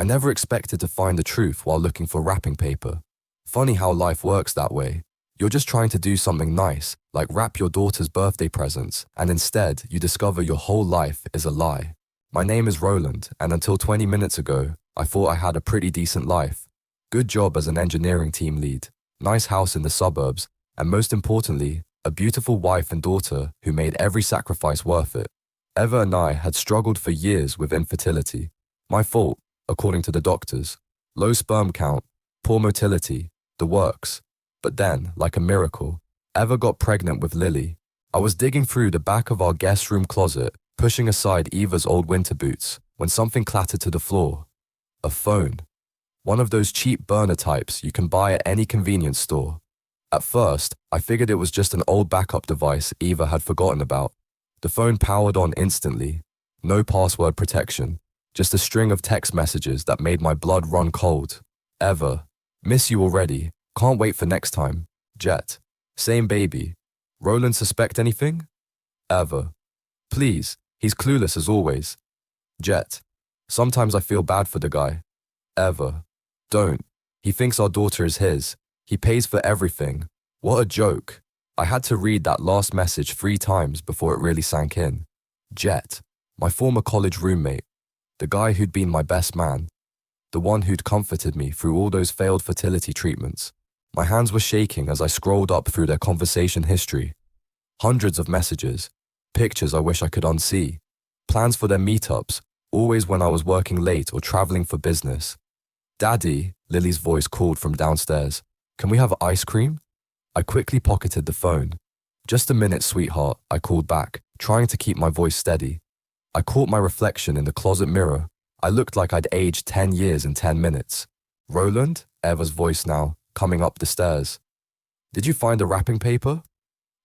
I never expected to find the truth while looking for wrapping paper. Funny how life works that way. You're just trying to do something nice, like wrap your daughter's birthday presents, and instead you discover your whole life is a lie. My name is Roland, and until 20 minutes ago, I thought I had a pretty decent life. Good job as an engineering team lead, nice house in the suburbs, and most importantly, a beautiful wife and daughter who made every sacrifice worth it. Eva and I had struggled for years with infertility. My fault, according to the doctors. Low sperm count, poor motility, the works. But then, like a miracle, Eva got pregnant with Lily. I was digging through the back of our guest room closet, pushing aside Eva's old winter boots, when something clattered to the floor. A phone. One of those cheap burner types you can buy at any convenience store. At first, I figured it was just an old backup device Eva had forgotten about. The phone powered on instantly. No password protection. Just a string of text messages that made my blood run cold. Eva. Miss you already. Can't wait for next time. Jet. Same baby. Roland suspect anything? Eva. Please. He's clueless as always. Jet. Sometimes I feel bad for the guy. Eva. Don't. He thinks our daughter is his. He pays for everything. What a joke. I had to read that last message 3 times before it really sank in. Jet. My former college roommate. The guy who'd been my best man. The one who'd comforted me through all those failed fertility treatments. My hands were shaking as I scrolled up through their conversation history. Hundreds of messages. Pictures I wish I could unsee. Plans for their meetups, always when I was working late or traveling for business. Daddy, Lily's voice called from downstairs. Can we have ice cream? I quickly pocketed the phone. Just a minute, sweetheart, I called back, trying to keep my voice steady. I caught my reflection in the closet mirror. I looked like I'd aged 10 years in 10 minutes. Roland? Eva's voice now, coming up the stairs. Did you find the wrapping paper?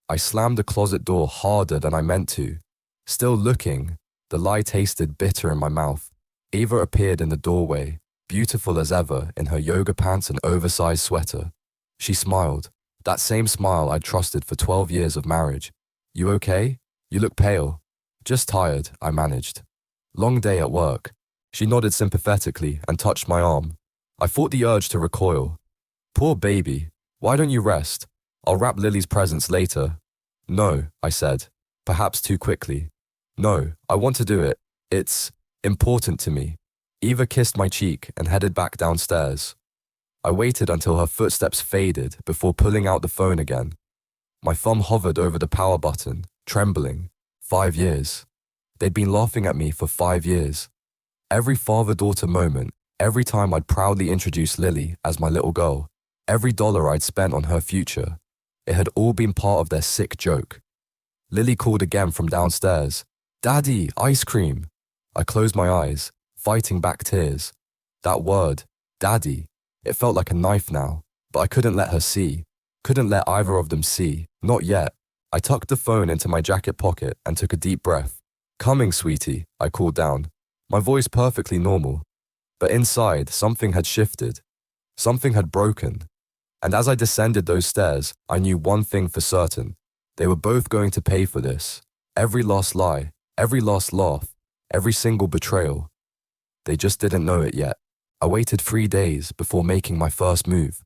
I slammed the closet door harder than I meant to. Still looking, the lie tasted bitter in my mouth. Eva appeared in the doorway, beautiful as ever in her yoga pants and oversized sweater. She smiled, that same smile I'd trusted for 12 years of marriage. You okay? You look pale. Just tired, I managed. Long day at work. She nodded sympathetically and touched my arm. I fought the urge to recoil. Poor baby. Why don't you rest? I'll wrap Lily's presents later. No, I said, perhaps too quickly. No, I want to do it. It's important to me. Eva kissed my cheek and headed back downstairs. I waited until her footsteps faded before pulling out the phone again. My thumb hovered over the power button, trembling. 5 years. They'd been laughing at me for 5 years. Every father-daughter moment, every time I'd proudly introduced Lily as my little girl, every dollar I'd spent on her future, it had all been part of their sick joke. Lily called again from downstairs. Daddy, ice cream. I closed my eyes, fighting back tears. That word, daddy, it felt like a knife now, but I couldn't let her see. Couldn't let either of them see, not yet. I tucked the phone into my jacket pocket and took a deep breath. Coming, sweetie, I called down, my voice perfectly normal. But inside, something had shifted. Something had broken. And as I descended those stairs, I knew one thing for certain. They were both going to pay for this. Every last lie, every last laugh, every single betrayal. They just didn't know it yet. I waited 3 days before making my first move.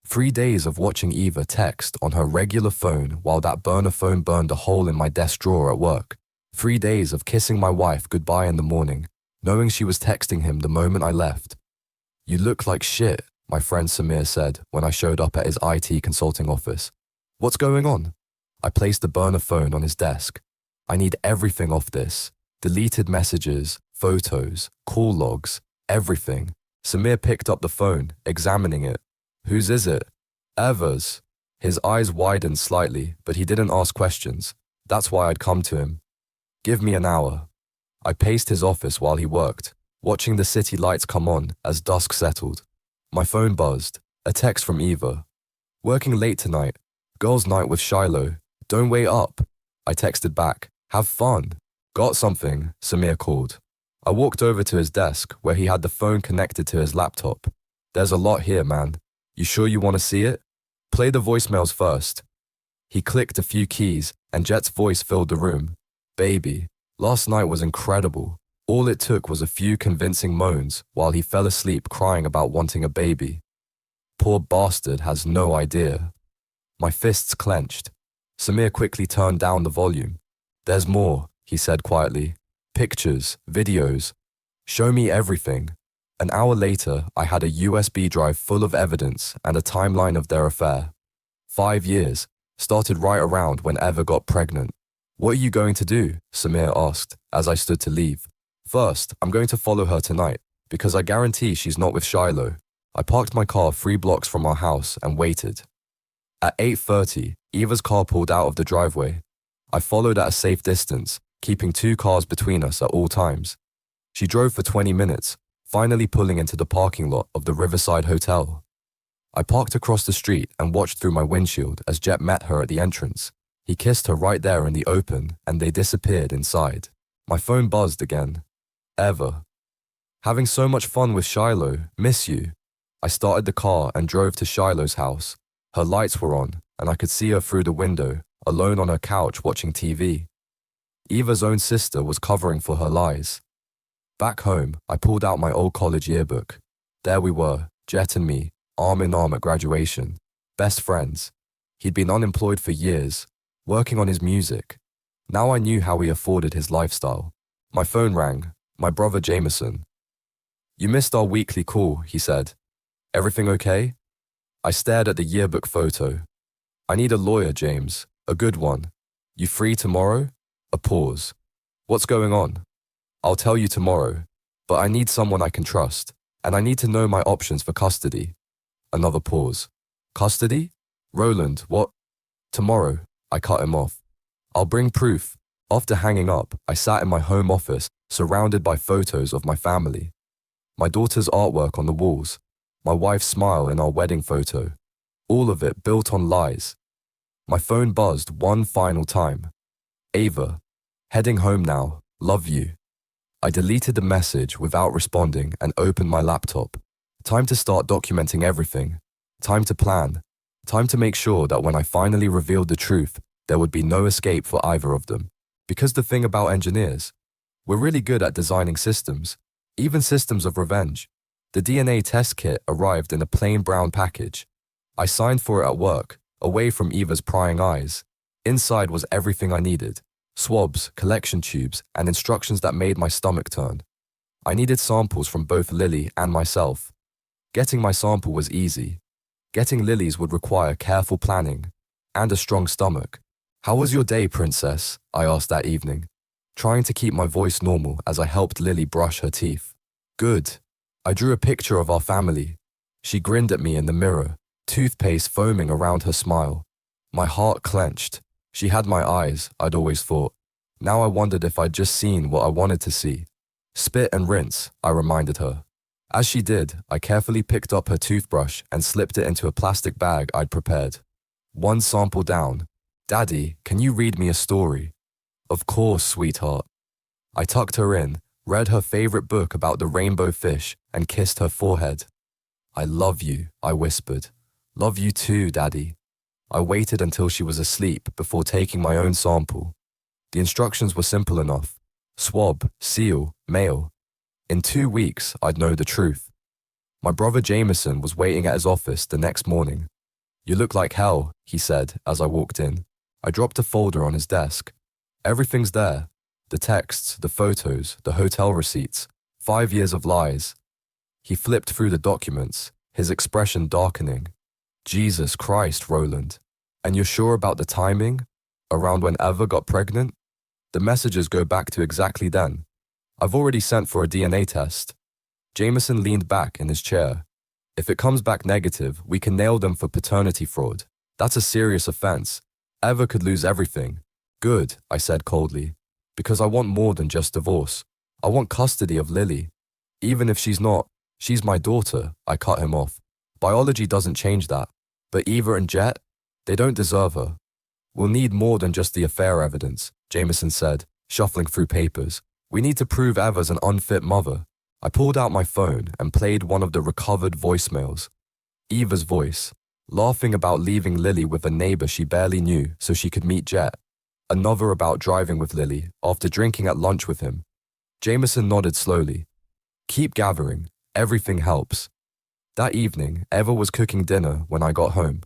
3 days of watching Eva text on her regular phone while that burner phone burned a hole in my desk drawer at work. 3 days of kissing my wife goodbye in the morning, knowing she was texting him the moment I left. You look like shit, my friend Samir said when I showed up at his IT consulting office. What's going on? I placed the burner phone on his desk. I need everything off this. Deleted messages, photos, call logs, everything. Samir picked up the phone, examining it. Whose is it? Eva's. His eyes widened slightly, but he didn't ask questions. That's why I'd come to him. Give me an hour. I paced his office while he worked, watching the city lights come on as dusk settled. My phone buzzed. A text from Eva. Working late tonight. Girls' night with Shiloh. Don't wait up. I texted back. Have fun. Got something, Samir called. I walked over to his desk where he had the phone connected to his laptop. There's a lot here, man. You sure you want to see it? Play the voicemails first. He clicked a few keys and Jet's voice filled the room. Baby, last night was incredible. All it took was a few convincing moans while he fell asleep crying about wanting a baby. Poor bastard has no idea. My fists clenched. Samir quickly turned down the volume. There's more, he said quietly. Pictures, videos. Show me everything. An hour later, I had a USB drive full of evidence and a timeline of their affair. 5 years, started right around when Eva got pregnant. What are you going to do? Samir asked as I stood to leave. First, I'm going to follow her tonight, because I guarantee she's not with Shiloh. I parked my car 3 blocks from our house and waited. At 8:30, Eva's car pulled out of the driveway. I followed at a safe distance, keeping 2 cars between us at all times. She drove for 20 minutes, finally pulling into the parking lot of the Riverside Hotel. I parked across the street and watched through my windshield as Jet met her at the entrance. He kissed her right there in the open, and they disappeared inside. My phone buzzed again. Eva. Having so much fun with Shiloh, miss you. I started the car and drove to Shiloh's house. Her lights were on, and I could see her through the window, alone on her couch watching TV. Eva's own sister was covering for her lies. Back home, I pulled out my old college yearbook. There we were, Jet and me, arm in arm at graduation. Best friends. He'd been unemployed for years, working on his music. Now I knew how he afforded his lifestyle. My phone rang. My brother Jameson. You missed our weekly call, he said. Everything okay? I stared at the yearbook photo. I need a lawyer, James. A good one. You free tomorrow? A pause. What's going on? I'll tell you tomorrow, but I need someone I can trust, and I need to know my options for custody. Another pause. Custody? Roland, what? Tomorrow, I cut him off. I'll bring proof. After hanging up, I sat in my home office, surrounded by photos of my family. My daughter's artwork on the walls, my wife's smile in our wedding photo, all of it built on lies. My phone buzzed one final time. Ava, heading home now, love you. I deleted the message without responding and opened my laptop. Time to start documenting everything. Time to plan. Time to make sure that when I finally revealed the truth, there would be no escape for either of them. Because the thing about engineers, we're really good at designing systems, even systems of revenge. The DNA test kit arrived in a plain brown package. I signed for it at work, away from Eva's prying eyes. Inside was everything I needed: swabs, collection tubes, and instructions that made my stomach turn. I needed samples from both Lily and myself. Getting my sample was easy. Getting Lily's would require careful planning and a strong stomach. How was your day, princess? I asked that evening, trying to keep my voice normal as I helped Lily brush her teeth. Good. I drew a picture of our family. She grinned at me in the mirror, toothpaste foaming around her smile. My heart clenched. She had my eyes, I'd always thought. Now I wondered if I'd just seen what I wanted to see. Spit and rinse, I reminded her. As she did, I carefully picked up her toothbrush and slipped it into a plastic bag I'd prepared. One sample down. Daddy, can you read me a story? Of course, sweetheart. I tucked her in, read her favorite book about the rainbow fish, and kissed her forehead. I love you, I whispered. Love you too, Daddy. I waited until she was asleep before taking my own sample. The instructions were simple enough. Swab, seal, mail. In 2 weeks, I'd know the truth. My brother Jameson was waiting at his office the next morning. You look like hell, he said as I walked in. I dropped a folder on his desk. Everything's there. The texts, the photos, the hotel receipts, 5 years of lies. He flipped through the documents, his expression darkening. Jesus Christ, Roland. And you're sure about the timing? Around when Eva got pregnant? The messages go back to exactly then. I've already sent for a DNA test. Jameson leaned back in his chair. If it comes back negative, we can nail them for paternity fraud. That's a serious offense. Eva could lose everything. Good, I said coldly. Because I want more than just divorce. I want custody of Lily. Even if she's not, she's my daughter, I cut him off. Biology doesn't change that. But Eva and Jet, they don't deserve her. We'll need more than just the affair evidence, Jameson said, shuffling through papers. We need to prove Eva's an unfit mother. I pulled out my phone and played one of the recovered voicemails. Eva's voice, laughing about leaving Lily with a neighbor she barely knew so she could meet Jet. Another about driving with Lily after drinking at lunch with him. Jameson nodded slowly. Keep gathering. Everything helps. That evening, Eva was cooking dinner when I got home.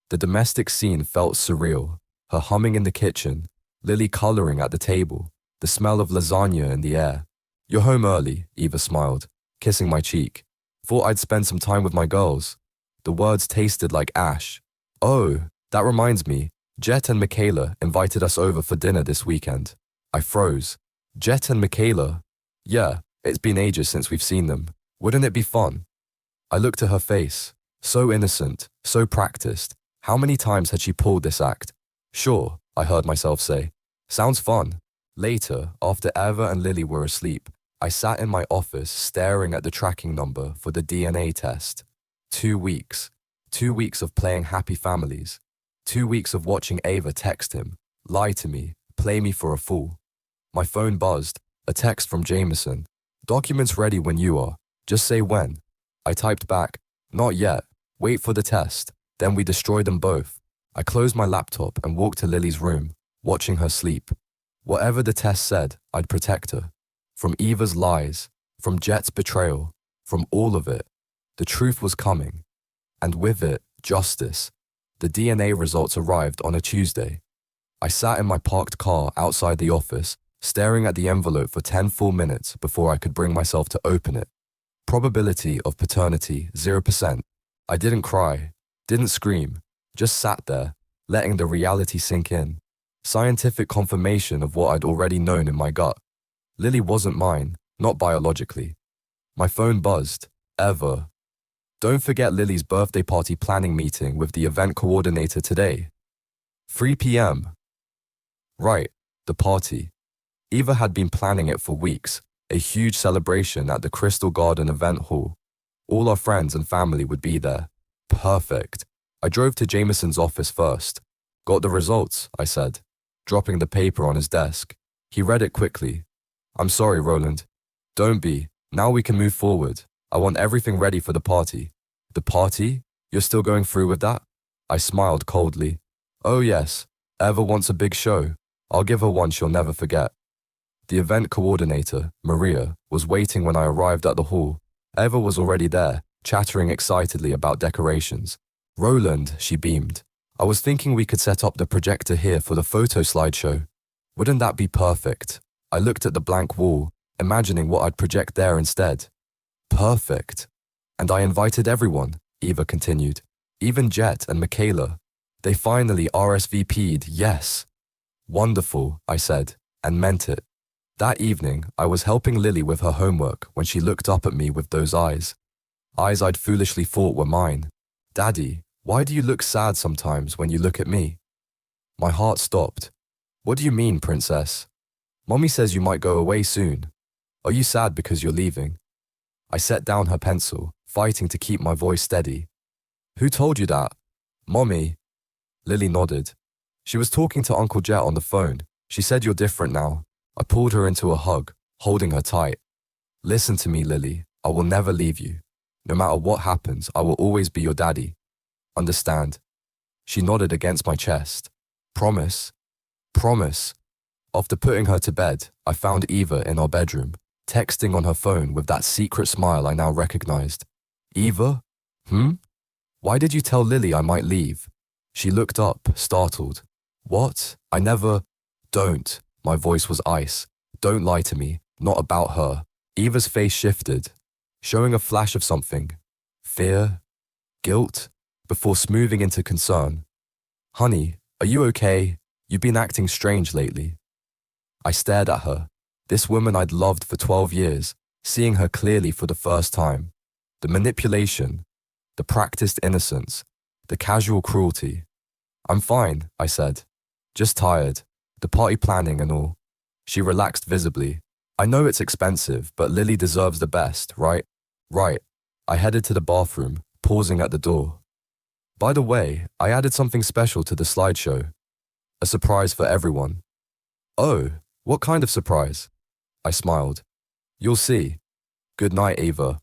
The domestic scene felt surreal. Her humming in the kitchen, Lily coloring at the table, the smell of lasagna in the air. You're home early, Eva smiled, kissing my cheek. Thought I'd spend some time with my girls. The words tasted like ash. Oh, that reminds me, Jet and Michaela invited us over for dinner this weekend. I froze. Jet and Michaela? Yeah, it's been ages since we've seen them. Wouldn't it be fun? I looked at her face. So innocent, so practiced. How many times had she pulled this act? Sure, I heard myself say. Sounds fun. Later, after Eva and Lily were asleep, I sat in my office staring at the tracking number for the DNA test. 2 weeks. 2 weeks of playing happy families. 2 weeks of watching Ava text him, lie to me, play me for a fool. My phone buzzed, a text from Jameson. Documents ready when you are. Just say when. I typed back, not yet. Wait for the test. Then we destroy them both. I closed my laptop and walked to Lily's room, watching her sleep. Whatever the test said, I'd protect her. From Eva's lies, from Jet's betrayal, from all of it. The truth was coming. And with it, justice. The DNA results arrived on a Tuesday. I sat in my parked car outside the office, staring at the envelope for 10 full minutes before I could bring myself to open it. Probability of paternity, 0%. I didn't cry, didn't scream, just sat there, letting the reality sink in. Scientific confirmation of what I'd already known in my gut. Lily wasn't mine, not biologically. My phone buzzed. Eva. Don't forget Lily's birthday party planning meeting with the event coordinator today. 3 p.m. Right, the party. Eva had been planning it for weeks, a huge celebration at the Crystal Garden event hall. All our friends and family would be there. Perfect. I drove to Jameson's office first. Got the results, I said, dropping the paper on his desk. He read it quickly. I'm sorry, Roland. Don't be. Now we can move forward. I want everything ready for the party. The party? You're still going through with that? I smiled coldly. Oh yes. Eva wants a big show. I'll give her one she'll never forget. The event coordinator, Maria, was waiting when I arrived at the hall. Eva was already there, chattering excitedly about decorations. Roland, she beamed. I was thinking we could set up the projector here for the photo slideshow. Wouldn't that be perfect? I looked at the blank wall, imagining what I'd project there instead. Perfect. And I invited everyone, Eva continued. Even Jet and Michaela. They finally RSVP'd, yes. Wonderful, I said, and meant it. That evening, I was helping Lily with her homework when she looked up at me with those eyes. Eyes I'd foolishly thought were mine. Daddy, why do you look sad sometimes when you look at me? My heart stopped. What do you mean, princess? Mommy says you might go away soon. Are you sad because you're leaving? I set down her pencil, fighting to keep my voice steady. Who told you that? Mommy. Lily nodded. She was talking to Uncle Jet on the phone. She said you're different now. I pulled her into a hug, holding her tight. Listen to me, Lily. I will never leave you. No matter what happens, I will always be your daddy. Understand? She nodded against my chest. Promise? Promise. After putting her to bed, I found Eva in our bedroom, texting on her phone with that secret smile I now recognized. Eva? Why did you tell Lily I might leave? She looked up, startled. What? I never... Don't. My voice was ice. Don't lie to me. Not about her. Eva's face shifted, showing a flash of something. Fear? Guilt? Before smoothing into concern. Honey, are you okay? You've been acting strange lately. I stared at her. This woman I'd loved for 12 years, seeing her clearly for the first time. The manipulation, the practiced innocence, the casual cruelty. I'm fine, I said. Just tired. The party planning and all. She relaxed visibly. I know it's expensive, but Lily deserves the best, right? Right. I headed to the bathroom, pausing at the door. By the way, I added something special to the slideshow. A surprise for everyone. Oh, what kind of surprise? I smiled. You'll see. Good night, Eva.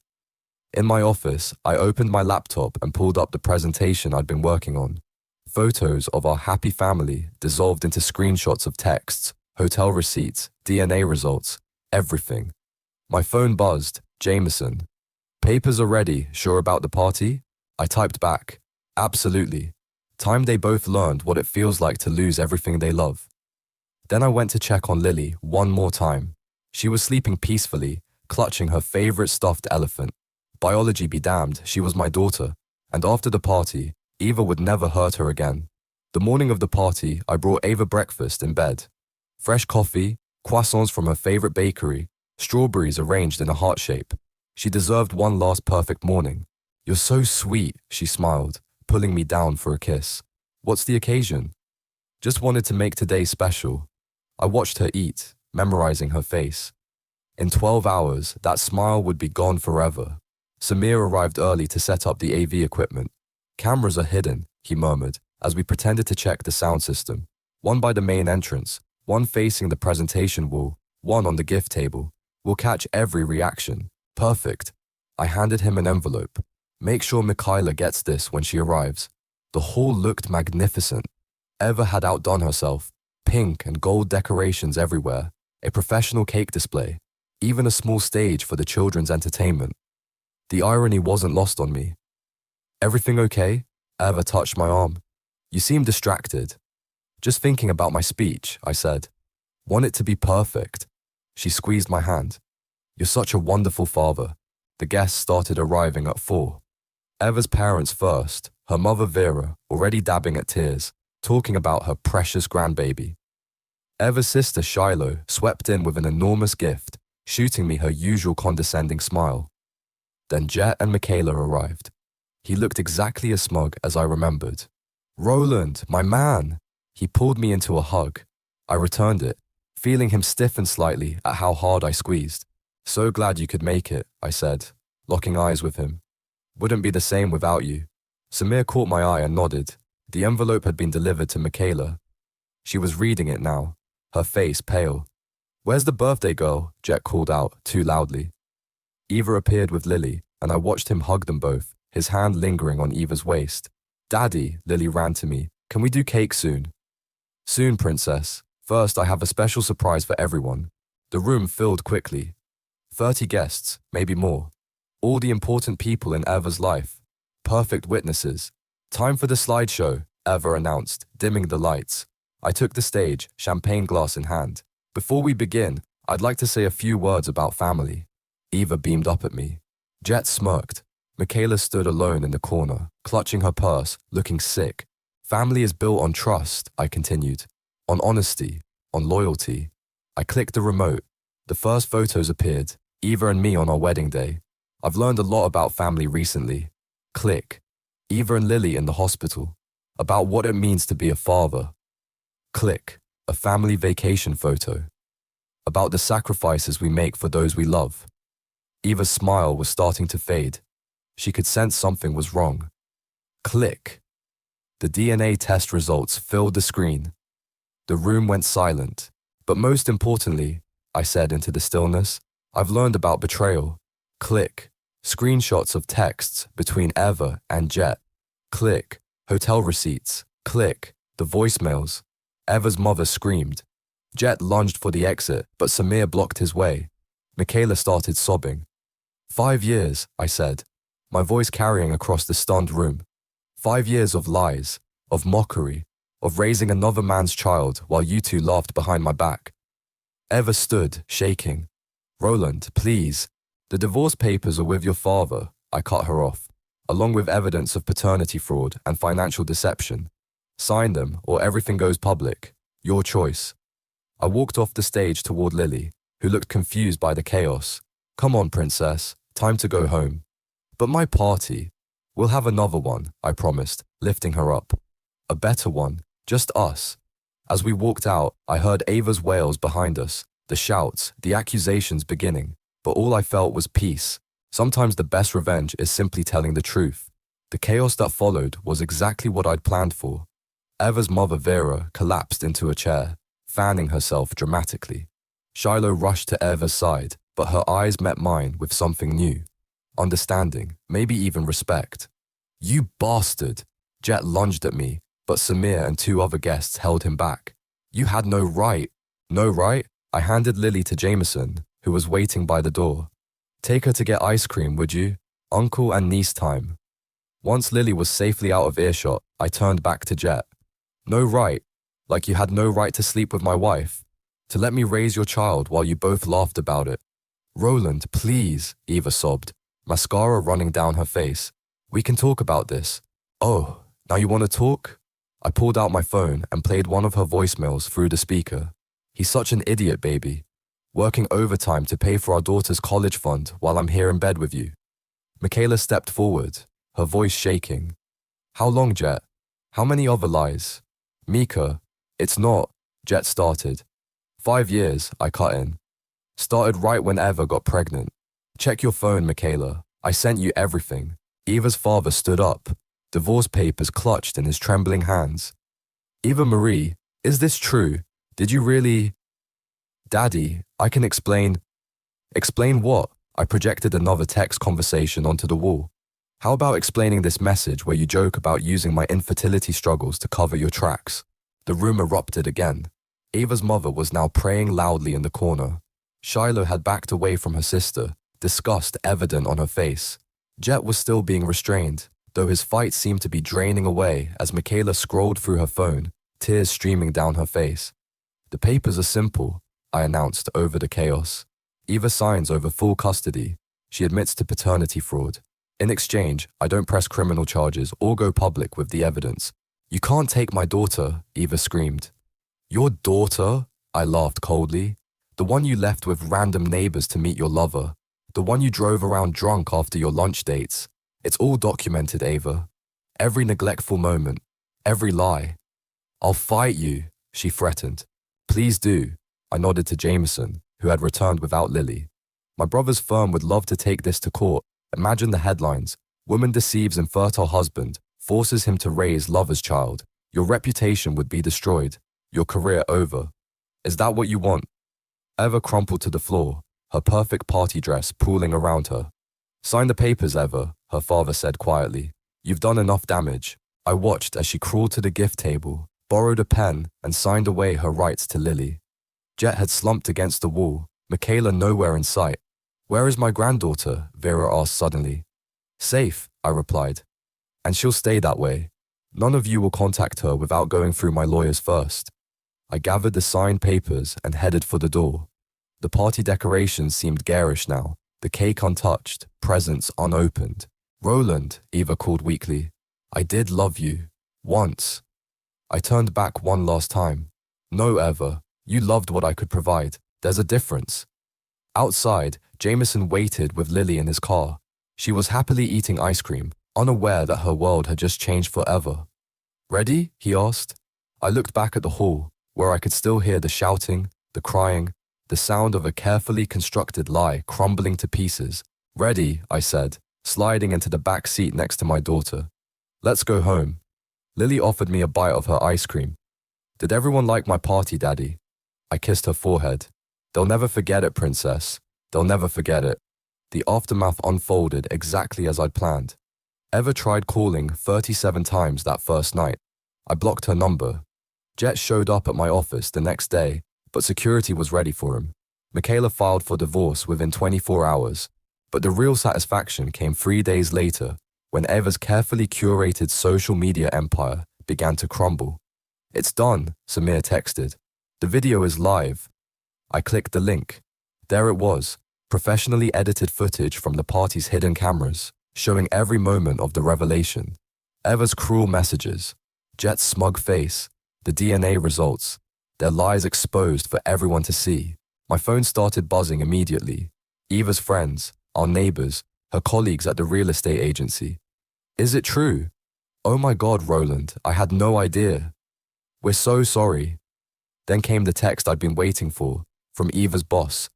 In my office, I opened my laptop and pulled up the presentation I'd been working on. Photos of our happy family dissolved into screenshots of texts, hotel receipts, DNA results, everything. My phone buzzed. Jameson. Papers are ready, sure about the party? I typed back. Absolutely. Time they both learned what it feels like to lose everything they love. Then I went to check on Lily one more time. She was sleeping peacefully, clutching her favorite stuffed elephant. Biology be damned, she was my daughter. And after the party, Eva would never hurt her again. The morning of the party, I brought Eva breakfast in bed. Fresh coffee, croissants from her favorite bakery, strawberries arranged in a heart shape. She deserved one last perfect morning. You're so sweet, she smiled, pulling me down for a kiss. What's the occasion? Just wanted to make today special. I watched her eat, memorizing her face. In 12 hours, that smile would be gone forever. Samir arrived early to set up the AV equipment. Cameras are hidden, he murmured, as we pretended to check the sound system. One by the main entrance, one facing the presentation wall, one on the gift table. We'll catch every reaction. Perfect. I handed him an envelope. Make sure Michaela gets this when she arrives. The hall looked magnificent. Eva had outdone herself. Pink and gold decorations everywhere. A professional cake display. Even a small stage for the children's entertainment. The irony wasn't lost on me. Everything okay? Eva touched my arm. You seem distracted. Just thinking about my speech, I said. Want it to be perfect. She squeezed my hand. You're such a wonderful father. The guests started arriving at 4. Eva's parents first, her mother Vera, already dabbing at tears, talking about her precious grandbaby. Eva's sister Shiloh swept in with an enormous gift, shooting me her usual condescending smile. Then Jet and Michaela arrived. He looked exactly as smug as I remembered. Roland, my man! He pulled me into a hug. I returned it, feeling him stiffen slightly at how hard I squeezed. So glad you could make it, I said, locking eyes with him. Wouldn't be the same without you. Samir caught my eye and nodded. The envelope had been delivered to Michaela. She was reading it now, her face pale. Where's the birthday girl? Jet called out, too loudly. Eva appeared with Lily, and I watched him hug them both, his hand lingering on Eva's waist. Daddy, Lily ran to me. Can we do cake soon? Soon, princess. First, I have a special surprise for everyone. The room filled quickly. 30 guests, maybe more. All the important people in Eva's life. Perfect witnesses. Time for the slideshow, Eva announced, dimming the lights. I took the stage, champagne glass in hand. Before we begin, I'd like to say a few words about family. Eva beamed up at me. Jet smirked. Michaela stood alone in the corner, clutching her purse, looking sick. Family is built on trust, I continued. On honesty, on loyalty. I clicked the remote. The first photos appeared, Eva and me on our wedding day. I've learned a lot about family recently. Click. Eva and Lily in the hospital. About what it means to be a father. Click. A family vacation photo. About the sacrifices we make for those we love. Eva's smile was starting to fade. She could sense something was wrong. Click. The DNA test results filled the screen. The room went silent. But most importantly, I said into the stillness, I've learned about betrayal. Click. Screenshots of texts between Eva and Jet. Click. Hotel receipts. Click. The voicemails. Eva's mother screamed. Jet lunged for the exit, but Samir blocked his way. Michaela started sobbing. 5 years, I said, my voice carrying across the stunned room. 5 years of lies, of mockery, of raising another man's child while you two laughed behind my back. Eva stood, shaking. Roland, please. The divorce papers are with your father, I cut her off, along with evidence of paternity fraud and financial deception. Sign them or everything goes public. Your choice. I walked off the stage toward Lily, who looked confused by the chaos. Come on, princess, time to go home. But my party. We'll have another one, I promised, lifting her up. A better one, just us. As we walked out, I heard Ava's wails behind us, the shouts, the accusations beginning, but all I felt was peace. Sometimes the best revenge is simply telling the truth. The chaos that followed was exactly what I'd planned for. Eva's mother Vera collapsed into a chair, fanning herself dramatically. Shiloh rushed to Eva's side, but her eyes met mine with something new. Understanding, maybe even respect. You bastard! Jet lunged at me, but Samir and 2 other guests held him back. You had no right. No right? I handed Lily to Jameson, who was waiting by the door. Take her to get ice cream, would you? Uncle and niece time. Once Lily was safely out of earshot, I turned back to Jet. No right, like you had no right to sleep with my wife, to let me raise your child while you both laughed about it. Roland, please, Eva sobbed, mascara running down her face. We can talk about this. Oh, now you want to talk? I pulled out my phone and played one of her voicemails through the speaker. He's such an idiot, baby. Working overtime to pay for our daughter's college fund while I'm here in bed with you. Michaela stepped forward, her voice shaking. How long, Jet? How many other lies? Mika, it's not, Jet started. 5 years, I cut in. Started right when Eva got pregnant. Check your phone, Michaela. I sent you everything. Eva's father stood up, divorce papers clutched in his trembling hands. Eva Marie, is this true? Did you really? Daddy, I can explain. Explain what? I projected another text conversation onto the wall. How about explaining this message where you joke about using my infertility struggles to cover your tracks? The room erupted again. Eva's mother was now praying loudly in the corner. Shiloh had backed away from her sister, disgust evident on her face. Jet was still being restrained, though his fight seemed to be draining away as Michaela scrolled through her phone, tears streaming down her face. The papers are simple, I announced over the chaos. Eva signs over full custody. She admits to paternity fraud. In exchange, I don't press criminal charges or go public with the evidence. You can't take my daughter, Eva screamed. Your daughter? I laughed coldly. The one you left with random neighbors to meet your lover. The one you drove around drunk after your lunch dates. It's all documented, Ava. Every neglectful moment. Every lie. I'll fight you, she threatened. Please do, I nodded to Jameson, who had returned without Lily. My brother's firm would love to take this to court. Imagine the headlines. Woman deceives infertile husband, forces him to raise lover's child. Your reputation would be destroyed. Your career over. Is that what you want? Eva crumpled to the floor, her perfect party dress pooling around her. Sign the papers, Eva, her father said quietly. You've done enough damage. I watched as she crawled to the gift table, borrowed a pen, and signed away her rights to Lily. Jet had slumped against the wall, Michaela nowhere in sight. Where is my granddaughter? Vera asked suddenly. Safe, I replied. And she'll stay that way. None of you will contact her without going through my lawyers first. I gathered the signed papers and headed for the door. The party decorations seemed garish now, the cake untouched, presents unopened. Roland, Eva called weakly. I did love you. Once. I turned back one last time. No, Eva. You loved what I could provide. There's a difference. Outside, Jameson waited with Lily in his car. She was happily eating ice cream, unaware that her world had just changed forever. Ready? He asked. I looked back at the hall, where I could still hear the shouting, the crying, the sound of a carefully constructed lie crumbling to pieces. Ready, I said, sliding into the back seat next to my daughter. Let's go home. Lily offered me a bite of her ice cream. Did everyone like my party, Daddy? I kissed her forehead. They'll never forget it, Princess. They'll never forget it. The aftermath unfolded exactly as I'd planned. Eva tried calling 37 times that first night. I blocked her number. Jet showed up at my office the next day, but security was ready for him. Michaela filed for divorce within 24 hours, but the real satisfaction came 3 days later when Eva's carefully curated social media empire began to crumble. It's done, Samir texted. The video is live. I clicked the link. There it was, professionally edited footage from the party's hidden cameras, showing every moment of the revelation. Eva's cruel messages, Jet's smug face, the DNA results, their lies exposed for everyone to see. My phone started buzzing immediately. Eva's friends, our neighbors, her colleagues at the real estate agency. Is it true? Oh my God, Roland, I had no idea. We're so sorry. Then came the text I'd been waiting for, from Eva's boss.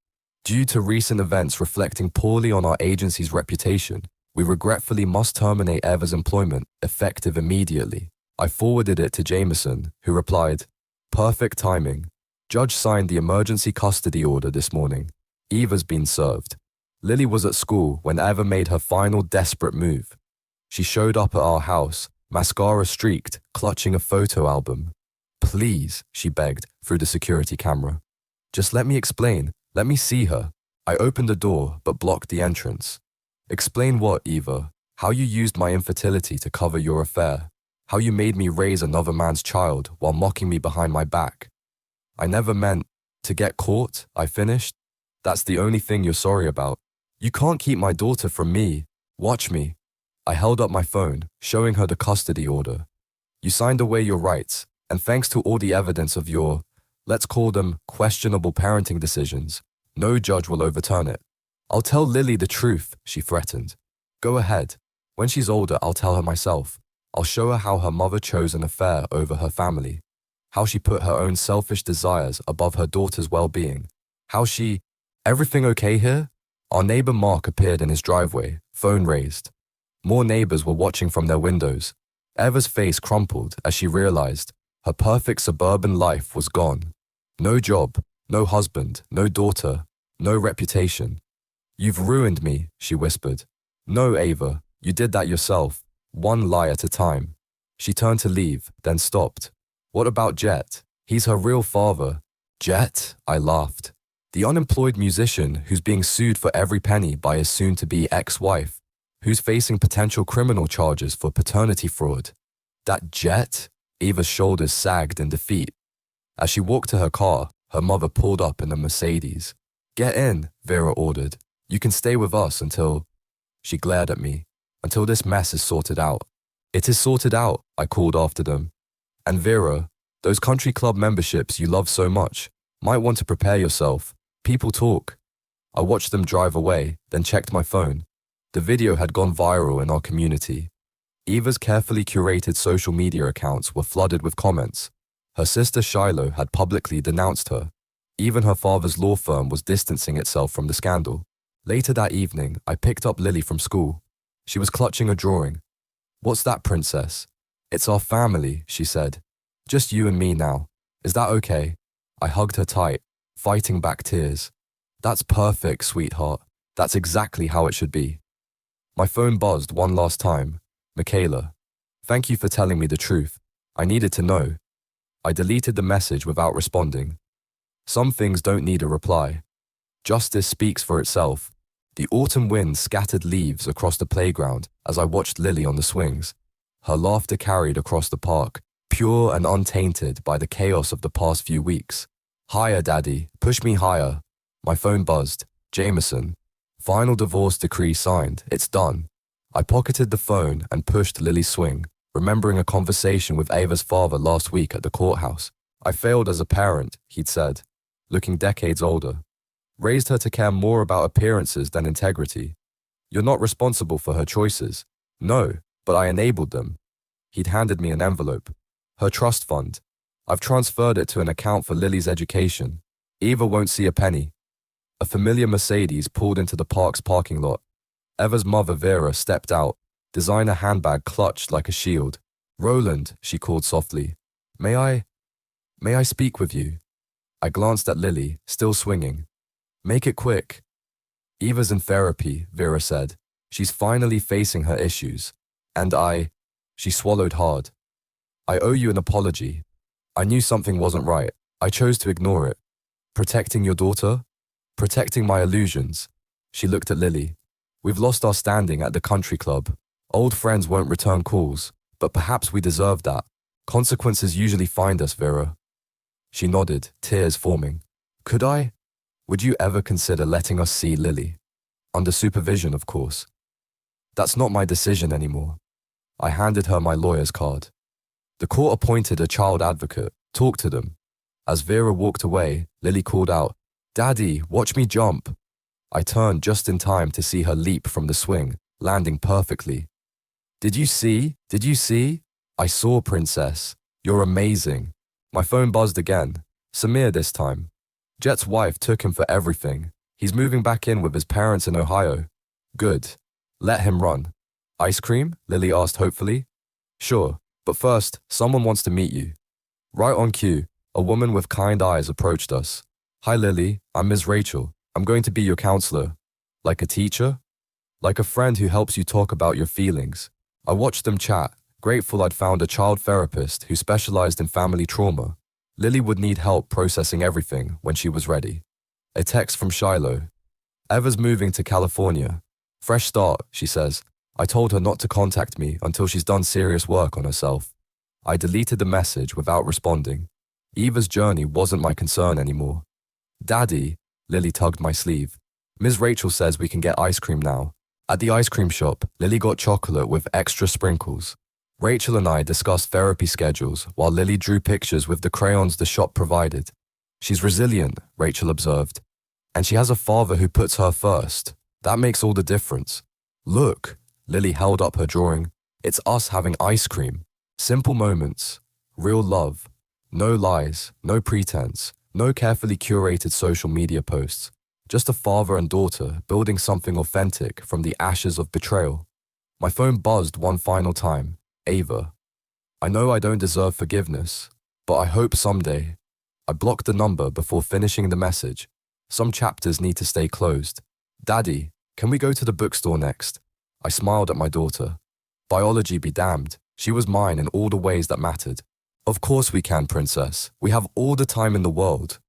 Due to recent events reflecting poorly on our agency's reputation, we regretfully must terminate Eva's employment, effective immediately. I forwarded it to Jameson, who replied, perfect timing. Judge signed the emergency custody order this morning. Eva's been served. Lily was at school when Eva made her final desperate move. She showed up at our house, mascara streaked, clutching a photo album. Please, she begged through the security camera. Just let me explain. Let me see her. I opened the door but blocked the entrance. Explain what, Eva? How you used my infertility to cover your affair? How you made me raise another man's child while mocking me behind my back? I never meant to get caught, I finished. That's the only thing you're sorry about. You can't keep my daughter from me. Watch me. I held up my phone, showing her the custody order. You signed away your rights, and thanks to all the evidence of your, let's call them questionable parenting decisions, no judge will overturn it. I'll tell Lily the truth, she threatened. Go ahead. When she's older, I'll tell her myself. I'll show her how her mother chose an affair over her family, how she put her own selfish desires above her daughter's well-being, how she… Everything okay here? Our neighbor Mark appeared in his driveway, phone raised. More neighbors were watching from their windows. Eva's face crumpled as she realized her perfect suburban life was gone. No job, no husband, no daughter, no reputation. You've ruined me, she whispered. No, Ava, you did that yourself, one lie at a time. She turned to leave, then stopped. What about Jet? He's her real father. Jet? I laughed. The unemployed musician who's being sued for every penny by his soon-to-be ex-wife, who's facing potential criminal charges for paternity fraud. That Jet? Eva's shoulders sagged in defeat. As she walked to her car, her mother pulled up in a Mercedes. Get in, Vera ordered. You can stay with us until… She glared at me. Until this mess is sorted out. It is sorted out, I called after them. And Vera, those country club memberships you love so much, might want to prepare yourself. People talk. I watched them drive away, then checked my phone. The video had gone viral in our community. Eva's carefully curated social media accounts were flooded with comments. Her sister Shiloh had publicly denounced her. Even her father's law firm was distancing itself from the scandal. Later that evening, I picked up Lily from school. She was clutching a drawing. What's that, princess? It's our family, she said. Just you and me now. Is that okay? I hugged her tight, fighting back tears. That's perfect, sweetheart. That's exactly how it should be. My phone buzzed one last time. Michaela. Thank you for telling me the truth. I needed to know. I deleted the message without responding. Some things don't need a reply. Justice speaks for itself. The autumn wind scattered leaves across the playground as I watched Lily on the swings. Her laughter carried across the park, pure and untainted by the chaos of the past few weeks. Higher, Daddy. Push me higher. My phone buzzed. Jameson. Final divorce decree signed. It's done. I pocketed the phone and pushed Lily's swing, remembering a conversation with Ava's father last week at the courthouse. I failed as a parent, he'd said, looking decades older. Raised her to care more about appearances than integrity. You're not responsible for her choices. No, but I enabled them. He'd handed me an envelope. Her trust fund. I've transferred it to an account for Lily's education. Eva won't see a penny. A familiar Mercedes pulled into the park's parking lot. Eva's mother Vera stepped out, designer handbag clutched like a shield. Roland, she called softly. May I speak with you? I glanced at Lily, still swinging. Make it quick. Eva's in therapy, Vera said. She's finally facing her issues. And she swallowed hard. I owe you an apology. I knew something wasn't right. I chose to ignore it. Protecting your daughter? Protecting my illusions. She looked at Lily. We've lost our standing at the country club. Old friends won't return calls, but perhaps we deserve that. Consequences usually find us, Vera. She nodded, tears forming. Could I? Would you ever consider letting us see Lily? Under supervision, of course. That's not my decision anymore. I handed her my lawyer's card. The court appointed a child advocate. Talk to them. As Vera walked away, Lily called out, Daddy, watch me jump. I turned just in time to see her leap from the swing, landing perfectly. Did you see? Did you see? I saw, princess. You're amazing. My phone buzzed again. Samir this time. Jet's wife took him for everything. He's moving back in with his parents in Ohio. Good. Let him run. Ice cream? Lily asked hopefully. Sure, but first, someone wants to meet you. Right on cue, a woman with kind eyes approached us. Hi Lily, I'm Ms. Rachel. I'm going to be your counselor. Like a teacher? Like a friend who helps you talk about your feelings. I watched them chat, grateful I'd found a child therapist who specialized in family trauma. Lily would need help processing everything when she was ready. A text from Shiloh. Eva's moving to California. Fresh start, she says. I told her not to contact me until she's done serious work on herself. I deleted the message without responding. Eva's journey wasn't my concern anymore. Daddy, Lily tugged my sleeve. Ms. Rachel says we can get ice cream now. At the ice cream shop, Lily got chocolate with extra sprinkles. Rachel and I discussed therapy schedules while Lily drew pictures with the crayons the shop provided. She's resilient, Rachel observed. And she has a father who puts her first. That makes all the difference. Look, Lily held up her drawing. It's us having ice cream. Simple moments. Real love. No lies, no pretense, no carefully curated social media posts. Just a father and daughter building something authentic from the ashes of betrayal. My phone buzzed one final time. Ava. I know I don't deserve forgiveness, but I hope someday. I blocked the number before finishing the message. Some chapters need to stay closed. Daddy, can we go to the bookstore next? I smiled at my daughter. Biology be damned. She was mine in all the ways that mattered. Of course we can, princess. We have all the time in the world.